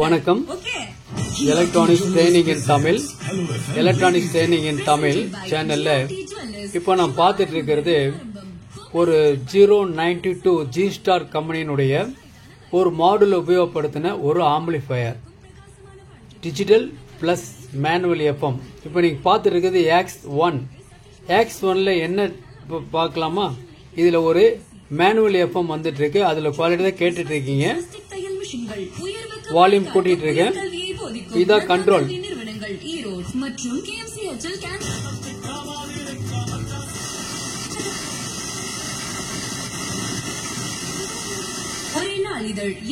வணக்கம். Electronics training இன் தமிழ் சேனல்ல இப்போ நான் பார்த்துட்டு இருக்கிறது ஒரு 092 G Star கம்பெனியினுடைய ஒரு மாடுல உபயோகப்படுத்தின ஒரு amplifier digital plus manual FM. இப்போ நீங்க பார்த்துட்டு இருக்கிறது X1ல என்ன பார்க்கலாமா? இதுல ஒரு மேனுவல் எஃப்எம் வந்துட்டு இருக்கு. அதுல குவாலிட்டி தான் கேட்டுட்டு இருக்கீங்க. வால்யூம் கூட்டிட்டு இருக்கேன். இதான் கண்ட்ரோல்.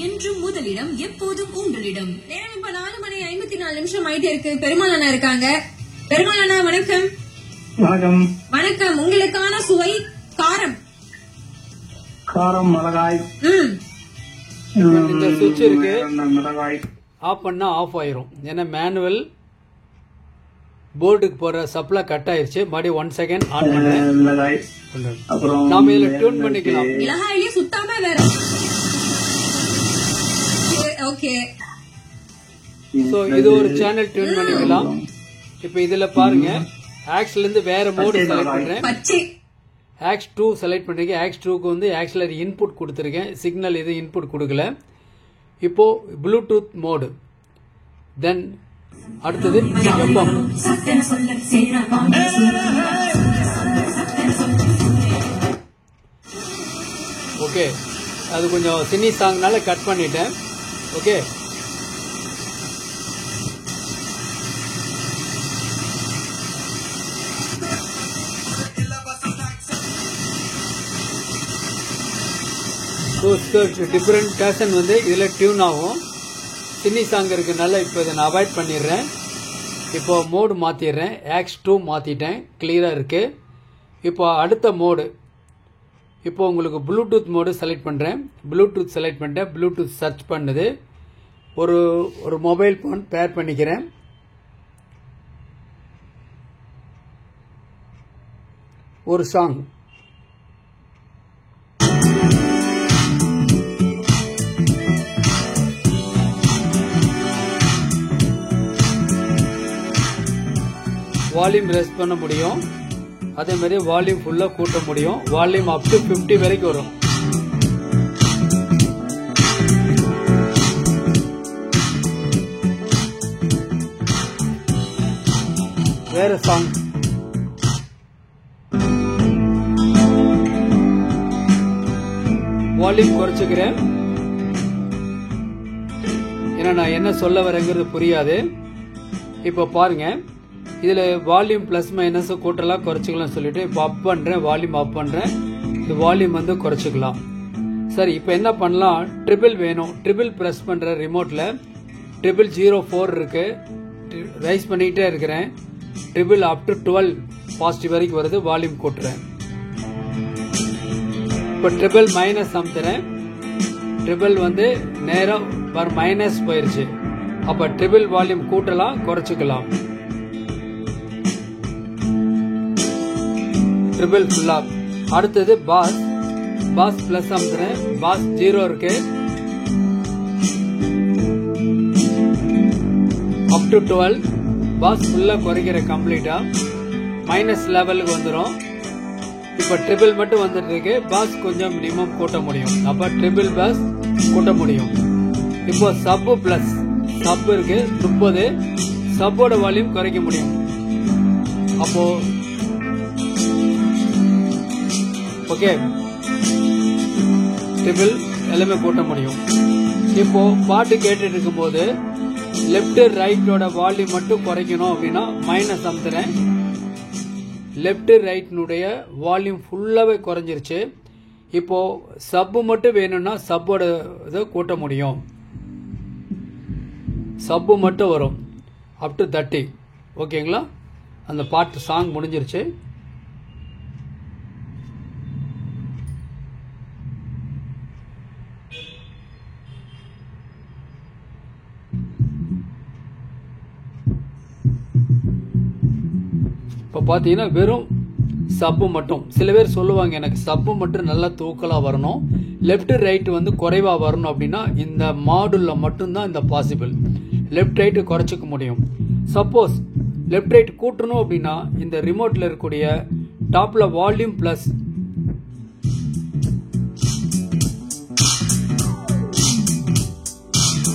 என்றும் முதலிடம் எப்போதும் உங்களிடம். நேரம் இப்ப 4:54 ஆயிட்டே இருக்கு. பெருமாள் அண்ணா இருக்காங்க. பெருமாள் அண்ணா வணக்கம். வணக்கம். வணக்கம். உங்களுக்கான சுவை காரம் மிளகாய். இந்த சுவிட்ச் இருக்கு, மிளகாய் ஆஃப் பண்ணா ஆஃப் ஆயிரும். ஏன்னா மேனுவல் போர்டுக்கு போற சப்ளை கட் ஆயிருச்சு. மறுபடியும் 1 செகண்ட் ஆன் பண்ணேன். மிளகாய். அப்புறம் நாம இதுல டியூன் பண்ணிக்கலாம். மிளகாயிலே சுத்தாம வேற. ஓகே. சோ இது ஒரு சேனல் டியூன் பண்ணிக்கலாம். இப்போ இதுல பாருங்க, ஆக்ஸ்ல இருந்து வேற மோட் செலக்ட் பண்றேன். X2 செலக்ட் பண்றீங்க. X2க்கு வந்து ஆக்சிலரி இன்புட் கொடுத்துருக்கேன். சிக்னல் இது இன்புட் கொடுக்கல. இப்போ ப்ளூடூத் மோடு. தென் அடுத்தது எஃப்எம். ஓகே, அது கொஞ்சம் சினி சாங்னால கட் பண்ணிட்டேன். ஓகே, டிஃபரெண்ட் பேஷன் வந்து இதுல டியூன் ஆகும். சின்னி சாங் இருக்குனால இப்போ இதை நான் அவாய்ட் பண்ணிடுறேன். இப்போ மோடு மாத்திடுறேன். X2 மாத்திட்டேன். கிளியரா இருக்கு. இப்போ அடுத்த மோடு, இப்போ உங்களுக்கு ப்ளூடூத் மோடு செலக்ட் பண்றேன். ப்ளூடூத் செலக்ட் பண்ணிட்டேன். ப்ளூடூத் சர்ச் பண்ணுது. ஒரு மொபைல் போன் பேர் பண்ணிக்கிறேன். ஒரு சாங் வால்யூம் ரெஸ் பண்ண முடியும். அதே மாதிரி வால்யூம் ஃபுல்லா கூட்ட முடியும். வால்யூம் அப் டு 50 வரைக்கும் வரும். வேற சாங் வால்யூம் குறைச்சுக்கிறேன். ஏன்னா நான் என்ன சொல்ல வரேங்கிறது புரியாது. இப்ப பாருங்க, இதுல வால்யூம் பிளஸ் மைனஸ் கூட்டலாம் குறைச்சிக்கலாம் சொல்லிட்டு இப்போ அப் பண்றேன். வால்யூம் அப் பண்றேன். இந்த வால்யூம் வந்து குறைச்சிக்கலாம். சரி, இப்போ என்ன பண்ணலாம்? ட்ரிபிள் வேணும். ட்ரிபிள் பிரஸ் பண்ற ரிமோட்ல 004 இருக்கு. ரைஸ் பண்ணிட்டே இருக்கிறேன். ட்ரிபிள் அப் டு 12 பாசிட்டிவ் வரைக்கும் வருது. வால்யூம் கூட்டுறேன். இப்போ ட்ரிபிள் மைனஸ் அமுத்துறேன். ட்ரிபிள் வந்து நேரம் மைனஸ் போயிருச்சு. அப்ப ட்ரிபிள் வால்யூம் கூட்டலாம், குறைச்சிக்கலாம். ட்ரிபிள் ஃபுல்லா. அடுத்தது பாஸ் பிளஸ் அமுத்துறேன். பாஸ் 0 இருக்கு. அப் டு 12 பாஸ் ஃபுல்லா குறைக்கிற கம்ப்ளீட்டா. மைனஸ் லெவலுக்கு வந்துடும். இப்ப ட்ரிபிள் மட்டும் வந்துட்டு இருக்கு. பாஸ் கொஞ்சம் மினிமம் கூட்ட முடியும். அப்ப ட்ரிபிள் பாஸ் கூட்ட முடியும். இப்போ சப் பிளஸ் சப் இருக்கு 30. சப்போட வால்யூம் குறைக்க முடியும். அப்போ ஓகே, ட்ரிபிள் எல்லாமே கூட்ட முடியும். இப்போ பாட்டு கேட்டுட்டு இருக்கும் போது லெப்ட் ரைட்டோட வால்யூம் மட்டும் குறைக்கணும் அப்படின்னா மைனஸ் அமுத்துறேன். லெப்ட் ரைட்னுடைய வால்யூம் ஃபுல்லாவே குறைஞ்சிருச்சு. இப்போ சப்பு மட்டும் வேணும்னா சப்போட இதை கூட்ட முடியும். சப்பு மட்டும் வரும் அப் டு 30. ஓகேங்களா? அந்த பாட்டு சாங் முடிஞ்சிருச்சு. இப்போ பார்த்தீங்கன்னா வெறும் சப்பு மட்டும். சில பேர் சொல்லுவாங்க எனக்கு சப்பு மட்டும் நல்லா தூக்கலா வரணும், லெஃப்ட் ரைட் வந்து குறைவா வரணும் அப்படின்னா இந்த மாடுல்ல மட்டும்தான் இந்த பாசிபிள். லெஃப்ட் ரைட் குறைச்சிக்க முடியும். சப்போஸ் லெஃப்ட் ரைட் கூட்டணும் அப்படின்னா இந்த ரிமோட்ல இருக்கக்கூடிய டாப்ல வால்யூம் பிளஸ்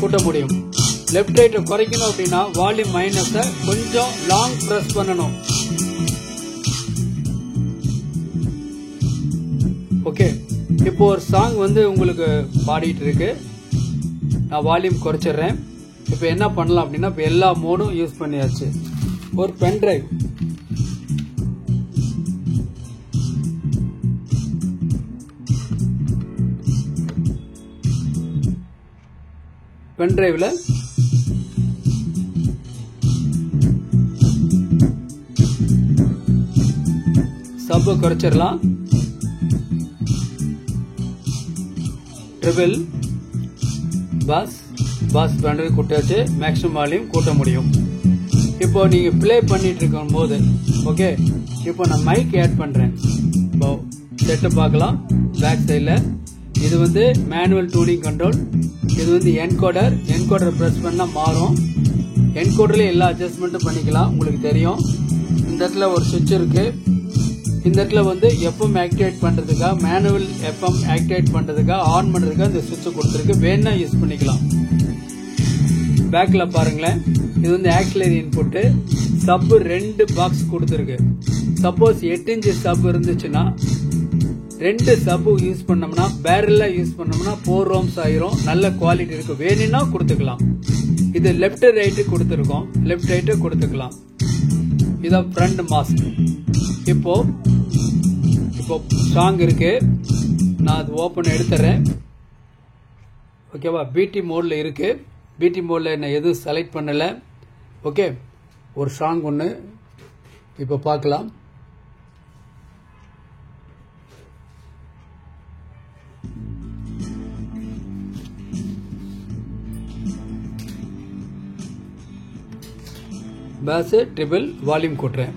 கூட்ட முடியும். லெஃப்ட் ரைட் குறைக்கணும் அப்படின்னா வால்யூம் மைனஸ கொஞ்சம் லாங் பிரஸ் பண்ணணும். ஓகே, இப்போ ஒரு சாங் வந்து உங்களுக்கு பாடிட்டு இருக்கு. நான் வால்யூம் குறைச்சிடுறேன். இப்போ என்ன பண்ணலாம் அப்படின்னா இப்போ எல்லா மோடும் யூஸ் பண்ணியாச்சு. ஒரு பென் டிரைவ், பென் டிரைவ்ல சப் குறைச்சிடலாம். ட்ரிபிள் பாஸ் பென் டிரைவ் கூட்டாச்சு. மேக்ஸிமம் வால்யூம் கூட்ட முடியும். இப்போ நீங்க பிளே பண்ணிட்டு இருக்கும் போது ஓகே, இப்போ நான் மைக் ஆட் பண்றேன். இப்போ செட்டை பார்க்கலாம். பேக் சைட்ல இது வந்து மேனுவல் டூனிங் கண்ட்ரோல். இது வந்து என்கோடர். என்கோடர் பிரஸ் பண்ணா மாறும். என்கோடர்ல எல்லா அட்ஜஸ்ட்மெண்ட்டும் பண்ணிக்கலாம். உங்களுக்கு தெரியும் இந்த இடத்துல ஒரு சுவிட்ச் இருக்கு. இந்த இடத்துல வந்து எஃப்எம் ஆக்டிவேட் பண்றதுக்காக, மேனுவல் எஃப்எம் ஆக்டிவேட் பண்றதுக்காக, ஆன் பண்றதுக்காக இந்த சுவிட்ச் கொடுத்துருக்கு. வேணா யூஸ் பண்ணிக்கலாம். பேக்ல பாருங்களேன், இது வந்து ஆக்சிலரி இன்புட். சப் 2 பாக்ஸ் கொடுத்துருக்கு. சப்போஸ் 8 இன்ச் சப் இருந்துச்சுன்னா 2 சப் யூஸ் பண்ணோம்னா, பேரல்ல யூஸ் பண்ணோம்னா 4 ohms ஆயிரும். நல்ல குவாலிட்டி இருக்கு. வேணும்னா கொடுத்துக்கலாம். இது லெஃப்ட் ரைட்டு கொடுத்துருக்கோம். லெஃப்ட் ரைட்டு கொடுத்துக்கலாம். இதான் ஃப்ரண்ட் மாஸ்க். இப்போ சாங் இருக்கு. நான் அது ஓபன் எடுத்துறேன். ஓகேவா? பிடி மோட்ல இருக்கு. பிடி மோட்ல நான் எதுவும் செலக்ட் பண்ணல. ஓகே, ஒரு சாங் ஒன்று இப்போ பார்க்கலாம். பேஸ் ட்ரிபிள் வால்யூம் கூட்டுறேன்.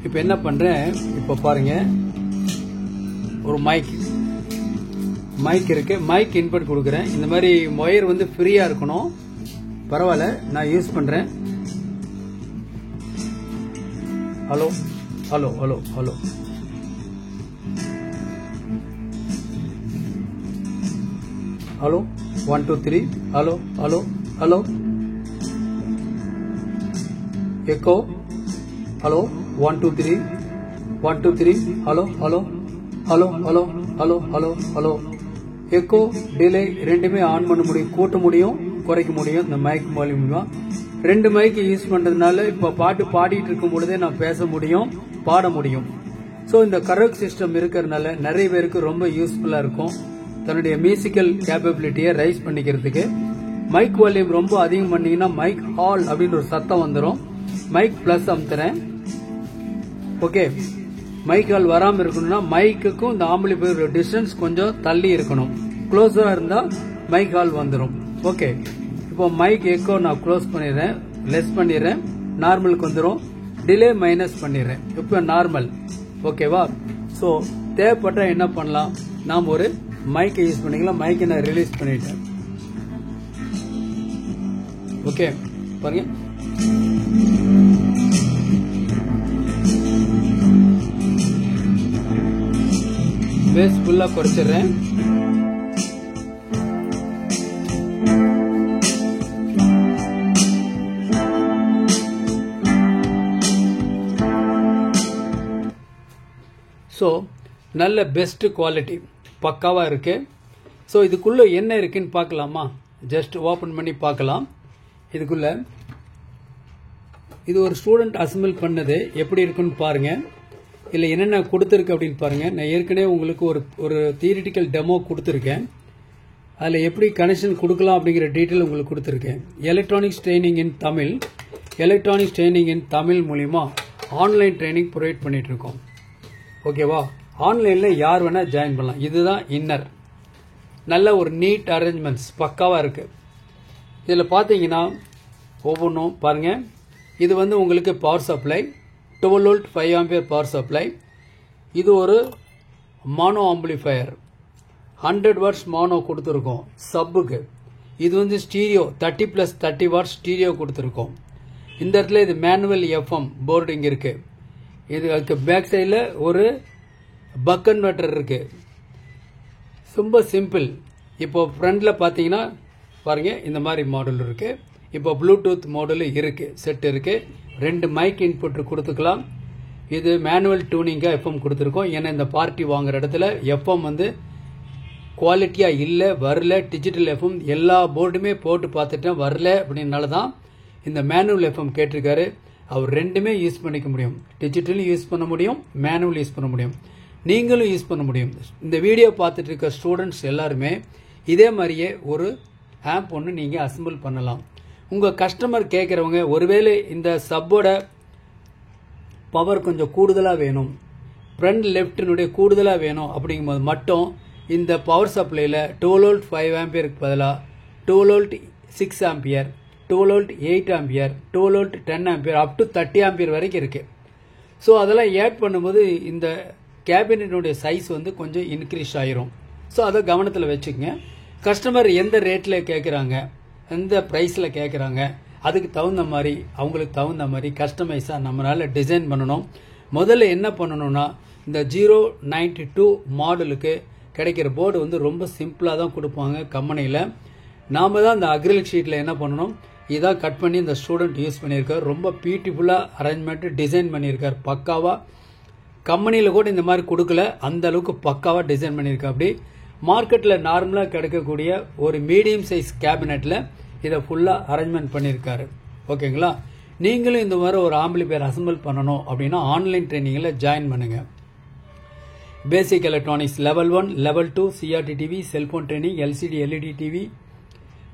இப்போ என்ன பண்றேன், இப்போ பாருங்க, ஒரு மைக் இருக்கு. மைக் இன்புட் கொடுக்குறேன். இந்த மாதிரி ஒயர் வந்து ஃப்ரீயா இருக்கணும். பரவாயில்ல, நான் யூஸ் பண்றேன். Hello hello hello hello hello 1 2 3 hello hello hello echo hello 1 2 3 1 2 3 hello hello hello hello hello hello hello echo delay ரெண்டுமே ஆன் பண்ண முடியும். கூட்ட முடியும், குறைக்க முடியும். இந்த மைக் மூலியமா 2 மைக் யூஸ் பண்றதுனால இப்ப பாட்டு பாடிட்டு இருக்கும் பொழுதே நான் பேச முடியும், பாட முடியும். சோ இந்த கரெக்ட் சிஸ்டம் இருக்கிறதுனால நிறைய பேருக்கு ரொம்ப யூஸ்ஃபுல்லா இருக்கும். தன்னுடைய மியூசிக்கல் கேப்பபிலிட்டியை ரைஸ் பண்ணிக்கிறதுக்கு. மைக் வால்யூம் ரொம்ப அதிகம் பண்ணீங்கன்னா மைக் ஹால் அப்படின்னு ஒரு சத்தம் வந்துடும். மைக் பிளஸ் அமுத்துறேன். ஓகே, மைக் ஹால் வராம இருக்கணும்னா மைக்குக்கும் இந்த ஆம்பிளிஃபையர் டிஸ்டன்ஸ் கொஞ்சம் தள்ளி இருக்கணும். க்ளோஸரா இருந்தா மைக் ஹால் வந்துடும். ஓகே, இப்போ மைக் எக்கோ நான் க்ளோஸ் பண்ணிடுறேன், லெஸ் பண்ணிடுறேன், நார்மலுக்கு வந்துடும். டிலே மைனஸ் பண்ணிடுறேன். இப்போ நார்மல். ஓகேவா? சோ தேவைப்பட்ட என்ன பண்ணலாம், நாம் ஒரு மைக்கை யூஸ் பண்ணிக்கலாம். மைக்கை நான் ரிலீஸ் பண்ணிட்டேன். ஓகே, பாருங்க. பேஸ் ஃபுல்லா குறைச்சிடுறேன். ஸோ நல்ல பெஸ்ட் குவாலிட்டி பக்காவா இருக்கு. ஸோ இதுக்குள்ள என்ன இருக்குன்னு பார்க்கலாமா? ஜஸ்ட் ஓபன் பண்ணி பார்க்கலாம். இதுக்குள்ள இது ஒரு ஸ்டூடெண்ட் அசம்பிள் பண்ணது எப்படி இருக்குன்னு பாருங்க. இல்லை என்னென்ன கொடுத்துருக்கு அப்படின்னு பாருங்க. நான் ஏற்கனவே உங்களுக்கு ஒரு தியரிட்டிக்கல் டெமோ கொடுத்துருக்கேன். அதில் எப்படி கனெக்ஷன் கொடுக்கலாம் அப்படிங்கிற டீட்டெயில் உங்களுக்கு கொடுத்துருக்கேன். எலக்ட்ரானிக்ஸ் ட்ரைனிங் இன் தமிழ். எலக்ட்ரானிக்ஸ் ட்ரைனிங் இன் தமிழ் மூலிமா ஆன்லைன் ட்ரைனிங் ப்ரொவைட் பண்ணிட்டு இருக்கோம். ஓகேவா? ஆன்லைனில் யார் வேணா ஜாயின் பண்ணலாம். இதுதான் இன்னர். நல்ல ஒரு நீட் அரேஞ்ச்மெண்ட்ஸ் பக்காவாக இருக்கு. இதில் பார்த்தீங்கன்னா ஒவ்வொன்றும் பாருங்க. இது வந்து உங்களுக்கு power supply 12 volt 5 ampere power supply. இது ஒரு மானோ ஆம்பிளிஃபையர் 100 வாட்ஸ் மானோ கொடுத்துருக்கோம் சப்புக்கு. இது வந்து ஸ்டீரியோ 30+30 வாட்ஸ் ஸ்டீரியோ கொடுத்துருக்கோம். இந்த இடத்துல இது மேனுவல் எஃப்எம் போர்டு இங்கே இருக்கு. இது அதுக்கு பேக் சைடில் ஒரு பக் கன்வெர்ட்டர் இருக்கு. ரொம்ப சிம்பிள். இப்போ ஃப்ரண்டில் பார்த்தீங்கன்னா பாருங்க இந்த மாதிரி மாடல் இருக்கு. இப்போ ப்ளூடூத் மாடல் இருக்கு, செட் இருக்கு. 2 மைக் இன்புட் கொடுத்துக்கலாம். இது மேனுவல் டியூனிங்காக எஃப்எம் கொடுத்துருக்கோம். ஏன்னா இந்த பார்ட்டி வாங்குற இடத்துல எஃப்எம் வந்து குவாலிட்டியாக இல்லை, வரல. டிஜிட்டல் எஃப்எம் எல்லா போர்டுமே போட்டு பார்த்துட்டேன், வரல. அப்படின்னால தான் இந்த மேனுவல் எஃப்எம் கேட்டிருக்காரு. அவர் ரெண்டுமே யூஸ் பண்ணிக்க முடியும். டிஜிட்டலும் யூஸ் பண்ண முடியும், மேனுவல் யூஸ் பண்ண முடியும், நீங்களும் யூஸ் பண்ண முடியும். இந்த வீடியோ பார்த்துட்டு இருக்க ஸ்டூடெண்ட்ஸ் எல்லாருமே இதே மாதிரியே ஒரு ஆப் ஒன்று நீங்கள் அசம்பிள் பண்ணலாம். உங்கள் கஸ்டமர் கேட்குறவங்க ஒருவேளை இந்த சப்போட பவர் கொஞ்சம் கூடுதலாக வேணும், ஃப்ரண்ட் லெஃப்டினுடைய கூடுதலாக வேணும் அப்படிங்கும்போது மட்டும் இந்த பவர் சப்ளையில் 12 வோல்ட் 5 ஆம்பியருக்கு பதிலாக 12 volt 6 ampere, 12 volt 8 ampere, 12 volt 10 ampere up to 30 ampere வரைக்கும் இருக்கு. ஸோ அதெல்லாம் ஆட் பண்ணும்போது இந்த கேபினெட்டுடைய சைஸ் வந்து கொஞ்சம் இன்க்ரீஸ் ஆயிரும். ஸோ அதை கவனத்தில் வச்சுக்கோங்க. கஸ்டமர் எந்த ரேட்டில் கேட்குறாங்க, எந்த ப்ரைஸில் கேட்குறாங்க, அதுக்கு தகுந்த மாதிரி அவங்களுக்கு தகுந்த மாதிரி கஸ்டமைஸாக நம்மளால் டிசைன் பண்ணணும். முதல்ல என்ன பண்ணணும்னா இந்த 092 மாடலுக்கு கிடைக்கிற போர்டு வந்து ரொம்ப சிம்பிளாக தான் கொடுப்பாங்க கம்பெனியில். நாம் தான் இந்த அக்ரிலிக் ஷீட்டில் என்ன பண்ணணும், இதான் கட் பண்ணி இந்த ஸ்டூடெண்ட் யூஸ் பண்ணியிருக்கார். ரொம்ப பியூட்டிஃபுல்லாக அரேஞ்ச்மெண்ட் டிசைன் பண்ணியிருக்கார் பக்காவாக. கம்பெனியில் கூட இந்த மாதிரி கொடுக்கல, அந்த அளவுக்கு பக்காவாக டிசைன் பண்ணியிருக்கா. அப்படி மார்க்கெட்டில் நார்மலாக கிடைக்கக்கூடிய ஒரு மீடியம் சைஸ் கேபினெட்டில் இதை ஃபுல்லாக அரேஞ்ச்மெண்ட் பண்ணியிருக்காரு. ஓகேங்களா? நீங்களும் இந்த மாதிரி ஒரு ஆம்பிளிஃபையர் அசம்பிள் பண்ணணும் அப்படின்னா ஆன்லைன் ட்ரைனிங்கில் ஜாயின் பண்ணுங்கள். Basic electronics level 1, level 2, CRT TV, cellphone training, LCD LED TV,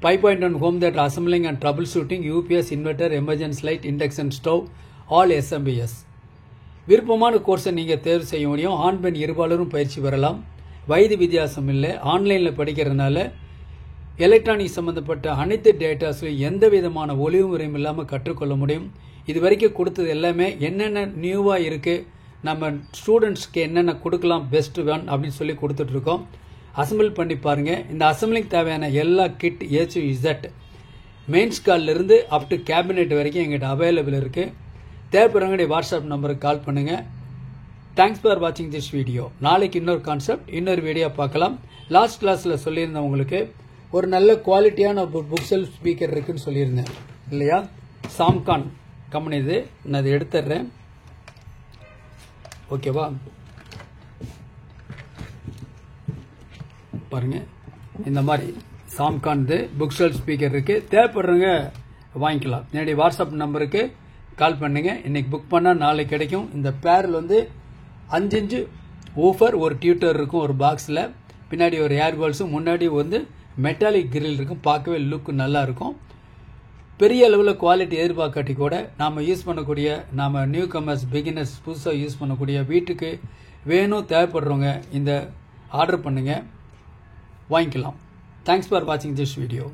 5.1 home theatre assembling and troubleshooting, UPS, inverter, emergency light, induction stove, all SMPS. விருப்பமான கோர்ஸை நீங்கள் தேர்வு செய்ய முடியும். ஆண் பெண் இருபாலரும் பயிற்சி பெறலாம். வயது வித்தியாசம் இல்லை. ஆன்லைனில் படிக்கிறதுனால எலக்ட்ரானிக் சம்பந்தப்பட்ட அனைத்து டேட்டாஸையும் எந்த விதமான ஒளிவு முறையும் இல்லாமல் கற்றுக்கொள்ள முடியும். இது வரைக்கும் கொடுத்தது எல்லாமே என்னென்ன நியூவாக இருக்குது, நம்ம ஸ்டூடெண்ட்ஸ்க்கு என்னென்ன கொடுக்கலாம் பெஸ்ட் ஒன் அப்படின்னு சொல்லி கொடுத்துட்ருக்கோம். அசம்பிள் பண்ணி பாருங்கள். இந்த அசம்பிளிங் தேவையான எல்லா கிட் A-Z மெயின்ஸ் கால்லேருந்து அப் டு கேபினெட் வரைக்கும் எங்கிட்ட அவைலபிள் இருக்குது. தேவைப்படுறவங்களுடைய வாட்ஸ்அப் நம்பருக்கு கால் பண்ணுங்கள். தேங்க்ஸ் ஃபார் வாட்சிங் திஸ் வீடியோ. நாளைக்கு இன்னொரு கான்செப்ட், இன்னொரு வீடியோ பார்க்கலாம். லாஸ்ட் கிளாஸில் சொல்லியிருந்தேன் உங்களுக்கு ஒரு நல்ல குவாலிட்டியான புக் செல்ஃப் ஸ்பீக்கர் இருக்குன்னு சொல்லியிருந்தேன் இல்லையா? சாம்கான் கம்பெனி இது. நான் அதை எடுத்துடுறேன். ஓகேவா? பாருங்க, இந்த மாதிரி சாம்கான் புக் செல்ஃப் ஸ்பீக்கர் இருக்கு. தேவைப்படுறவங்க வாங்கிக்கலாம். என்னுடைய வாட்ஸ்அப் நம்பருக்கு கால் பண்ணுங்க. இன்னைக்கு புக் பண்ணால் நாளைக்கு கிடைக்கும். இந்த பேரில் வந்து 5 இன்ச்சு ஊஃபர், ஒரு டியூட்டர் இருக்கும் ஒரு பாக்ஸில், பின்னாடி ஒரு ஏர்பால்ஸும், முன்னாடி வந்து மெட்டாலிக் கிரில் இருக்கும். பார்க்கவே லுக் நல்லா இருக்கும். பெரிய அளவில் குவாலிட்டி எதிர்பார்க்காட்டி கூட நாம் யூஸ் பண்ணக்கூடிய, நாம் நியூ கமர்ஸ் பிகினர்ஸ் புதுசாக யூஸ் பண்ணக்கூடிய வீட்டுக்கு வேணும் தேவைப்படுறவங்க இந்த ஆர்டர் பண்ணுங்கள், வாங்கிக்கலாம். தேங்க்ஸ் ஃபார் வாட்சிங் திஸ் வீடியோ.